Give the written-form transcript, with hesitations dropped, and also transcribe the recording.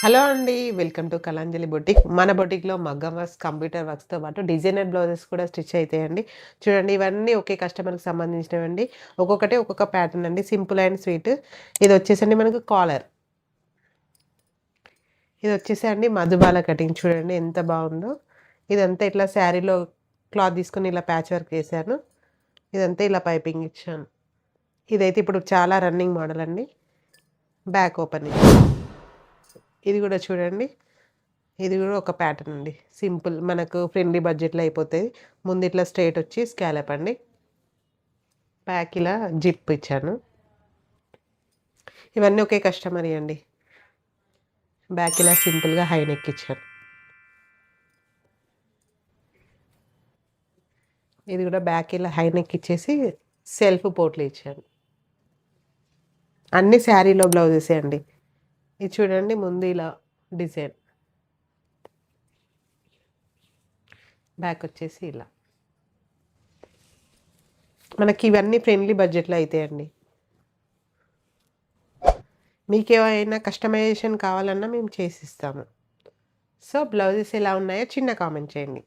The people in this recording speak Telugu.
హలో అండి. Welcome to Kalanjali boutique. మన బొటిక్‌లో మగ్గం వర్క్స్, కంప్యూటర్ వర్క్స్‌తో పాటు డిజైనర్ బ్లౌజెస్ కూడా స్టిచ్ అయితాయండి. చూడండి ఇవన్నీ ఒకే కస్టమర్‌కి సంబంధించినవండి. ఒక్కొక్కటి ఒక్కొక్క ప్యాటర్న్ అండి. Simple and sweet. ఇదొచ్చేసండి మనకు కాలర్. ఇదొచ్చేసి అండి మధుబాల కటింగ్ చూడండి ఎంత బావుందో. ఇదంతా ఇట్లా శారీలో క్లాత్ తీసుకొని ఇలా ప్యాచ్ వర్క్ చేశాను. ఇదంతా ఇలా పైపింగ్ ఇచ్చాను. ఇదైతే ఇప్పుడు చాలా రన్నింగ్ మోడల్ అండి. Back opening. ఇది గూడా చూడండి. ఇది గూడా ఒక ప్యాటర్న్ అండి. సింపుల్ మనకు ఫ్రెండ్లీ బడ్జెట్‌లో అయిపోతది. ముందు ఇట్లా స్ట్రెయిట్ వచ్చి స్కాలప్ అండి. బ్యాక్ ఇలా జిప్ ఇచ్చాను. ఇవన్నీ ఒకే కస్టమర్‌యి అండి. బ్యాక్ ఇలా సింపుల్‌గా హై నెక్ ఇచ్చాను. ఇది గూడా బ్యాక్ ఇలా హై నెక్ ఇచ్చేసి సెల్ఫ్ పోట్లీ ఇచ్చాను. అన్ని శారీలో బ్లౌజెసే అండి. ఇది చూడండి ముందు ఇలా డిజైన్. బ్యాక్ వచ్చేసి ఇలా. మనకి ఇవన్నీ ఫ్రెండ్లీ బడ్జెట్‌లో అయితాయండి. మీకేమైనా కస్టమైజేషన్ కావాలన్నా మేము చేసిస్తాము. సో, బ్లౌజెస్ ఎలా ఉన్నాయో చిన్న కామెంట్ చేయండి.